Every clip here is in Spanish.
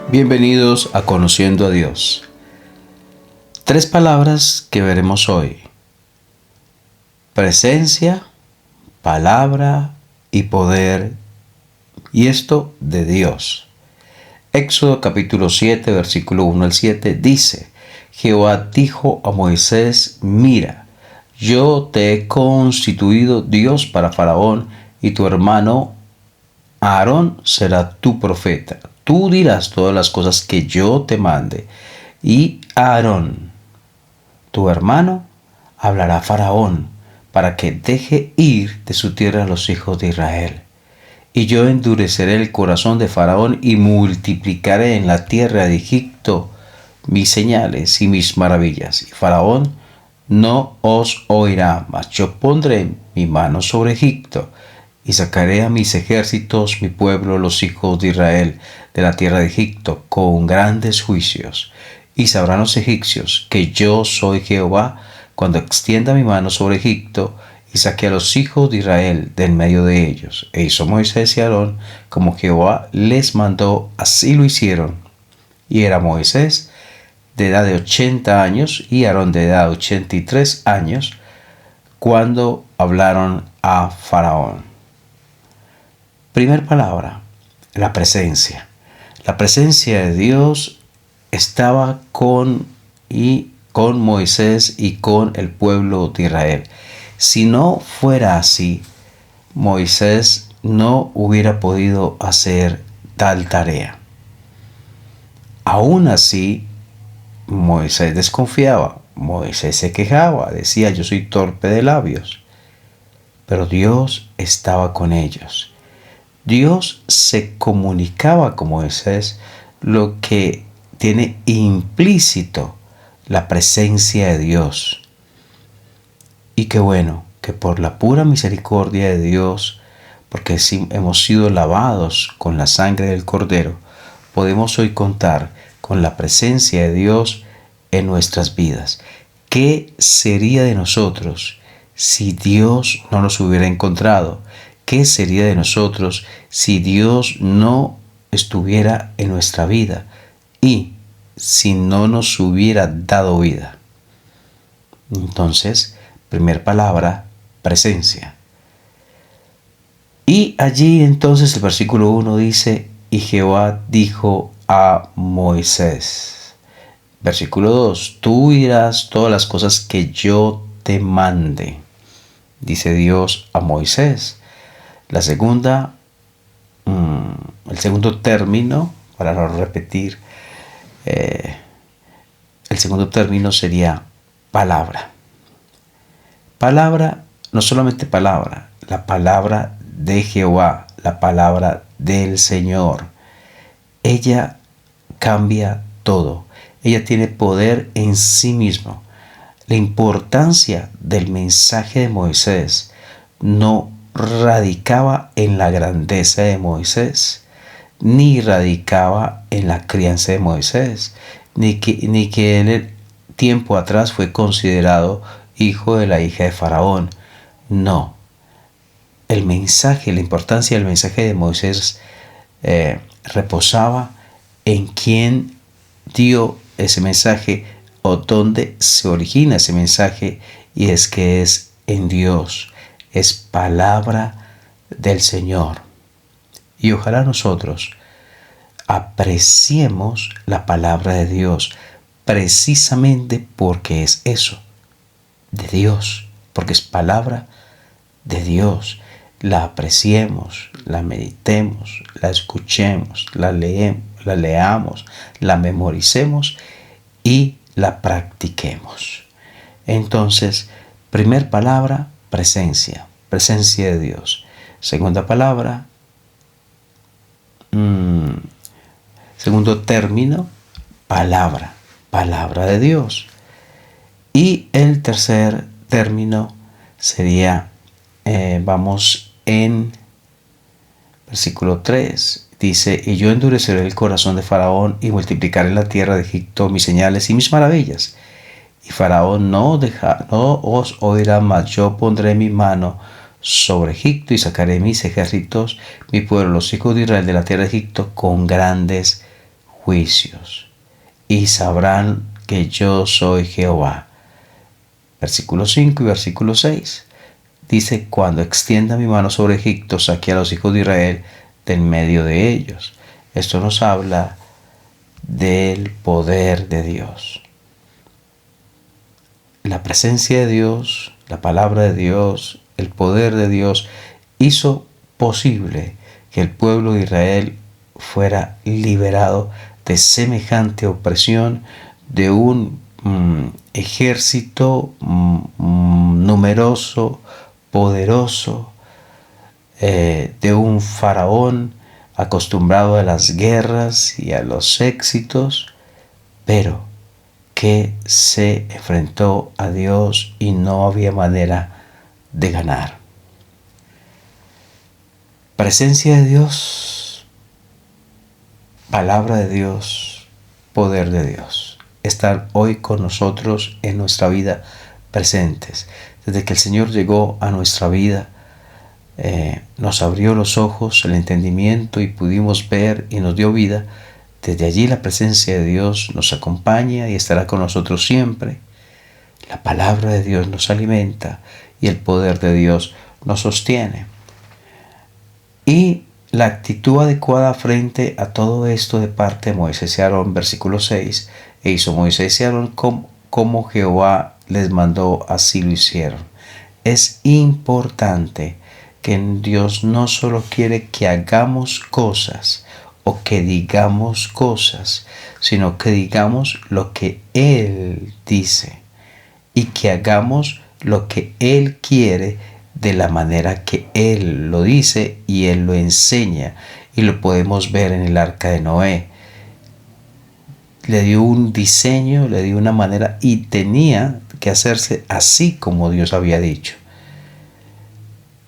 Bienvenidos a Conociendo a Dios. Tres palabras que veremos hoy: presencia, palabra y poder, y esto de Dios. Éxodo capítulo 7, versículo 1 al 7 dice: Jehová dijo a Moisés: mira, yo te he constituido Dios para Faraón, y tu hermano Aarón será tu profeta. Tú dirás todas las cosas que yo te mande, y Aarón, tu hermano, hablará a Faraón para que deje ir de su tierra a los hijos de Israel. Y yo endureceré el corazón de Faraón y multiplicaré en la tierra de Egipto mis señales y mis maravillas. Y Faraón no os oirá, mas yo pondré mi mano sobre Egipto y sacaré a mis ejércitos, mi pueblo, los hijos de Israel, de la tierra de Egipto, con grandes juicios. Y sabrán los egipcios que yo soy Jehová, cuando extienda mi mano sobre Egipto y saqué a los hijos de Israel del medio de ellos. E hizo Moisés y Aarón como Jehová les mandó, así lo hicieron. Y era Moisés de edad de 80 años y Aarón de edad de 83 años cuando hablaron a Faraón. Primer palabra, la presencia. La presencia de Dios estaba con Moisés y con el pueblo de Israel. Si no fuera así, Moisés no hubiera podido hacer tal tarea. Aún así, Moisés desconfiaba, Moisés se quejaba, decía: yo soy torpe de labios. Pero Dios estaba con ellos. Dios se comunicaba con Moisés, lo que tiene implícito la presencia de Dios. Y qué bueno que por la pura misericordia de Dios, porque hemos sido lavados con la sangre del Cordero, podemos hoy contar con la presencia de Dios en nuestras vidas. ¿Qué sería de nosotros si Dios no nos hubiera encontrado? ¿Qué sería de nosotros si Dios no estuviera en nuestra vida y si no nos hubiera dado vida? Entonces, primer palabra, presencia. Y allí entonces el versículo 1 dice: y Jehová dijo a Moisés. Versículo 2: tú dirás todas las cosas que yo te mande, dice Dios a Moisés. La segunda, el segundo término, para no repetir, el segundo término sería palabra. Palabra, no solamente palabra, la palabra de Jehová, la palabra del Señor. Ella cambia todo. Ella tiene poder en sí mismo. La importancia del mensaje de Moisés no radicaba en la grandeza de Moisés, ni radicaba en la crianza de Moisés, ni que en el tiempo atrás fue considerado hijo de la hija de Faraón. No. El mensaje, la importancia del mensaje de Moisés reposaba en quién dio ese mensaje o dónde se origina ese mensaje, y es que es en Dios. Es palabra del Señor. Y ojalá nosotros apreciemos la palabra de Dios precisamente porque es eso, de Dios, porque es palabra de Dios. La apreciemos, la meditemos, la escuchemos, la leamos, la memoricemos y la practiquemos. Entonces, primer palabra, presencia, presencia de Dios. Segunda palabra, segundo término, palabra, palabra de Dios. Y el tercer término sería, vamos en versículo 3, dice: y yo endureceré el corazón de Faraón y multiplicaré en la tierra de Egipto mis señales y mis maravillas. Y Faraón no os oirá, mas yo pondré mi mano sobre Egipto y sacaré mis ejércitos, mi pueblo, los hijos de Israel, de la tierra de Egipto, con grandes juicios y sabrán que yo soy Jehová. Versículo 5 y versículo 6. Dice, cuando extienda mi mano sobre Egipto, saqué a los hijos de Israel del medio de ellos. Esto nos habla del poder de Dios. La presencia de Dios, la palabra de Dios, el poder de Dios hizo posible que el pueblo de Israel fuera liberado de semejante opresión, de un ejército numeroso, poderoso, de un faraón acostumbrado a las guerras y a los éxitos, pero que se enfrentó a Dios y no había manera de ganar. Presencia de Dios, palabra de Dios, poder de Dios. Están hoy con nosotros en nuestra vida presentes. Desde que el Señor llegó a nuestra vida, nos abrió los ojos, el entendimiento y pudimos ver y nos dio vida. Desde allí la presencia de Dios nos acompaña y estará con nosotros siempre. La palabra de Dios nos alimenta y el poder de Dios nos sostiene. Y la actitud adecuada frente a todo esto de parte de Moisés y Aarón, versículo 6, e hizo Moisés y Aarón como Jehová les mandó, así lo hicieron. Es importante que Dios no solo quiere que hagamos cosas o que digamos cosas, sino que digamos lo que Él dice y que hagamos lo que Él quiere de la manera que Él lo dice y Él lo enseña. Y lo podemos ver en el arca de Noé. Le dio un diseño, le dio una manera y tenía que hacerse así como Dios había dicho.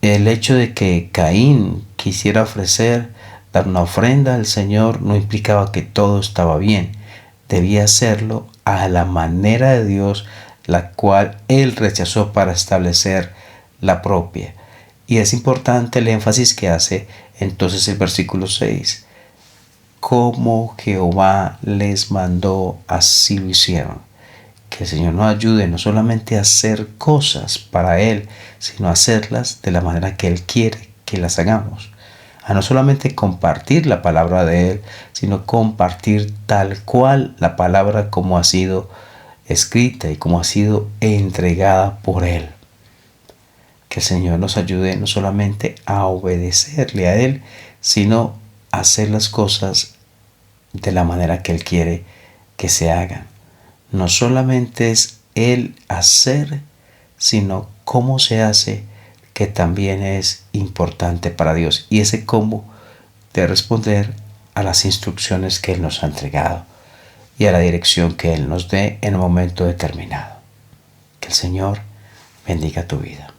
El hecho de que Caín quisiera dar una ofrenda al Señor no implicaba que todo estaba bien. Debía hacerlo a la manera de Dios, la cual él rechazó para establecer la propia. Y es importante el énfasis que hace entonces el versículo 6. Como Jehová les mandó, así lo hicieron. Que el Señor nos ayude no solamente a hacer cosas para Él, sino a hacerlas de la manera que Él quiere que las hagamos. A no solamente compartir la palabra de Él, sino compartir tal cual la palabra como ha sido escrita y como ha sido entregada por Él. Que el Señor nos ayude no solamente a obedecerle a Él, sino a hacer las cosas de la manera que Él quiere que se hagan. No solamente es el hacer, sino cómo se hace, que también es importante para Dios. Y ese cómo de responder a las instrucciones que Él nos ha entregado y a la dirección que Él nos dé en un momento determinado. Que el Señor bendiga tu vida.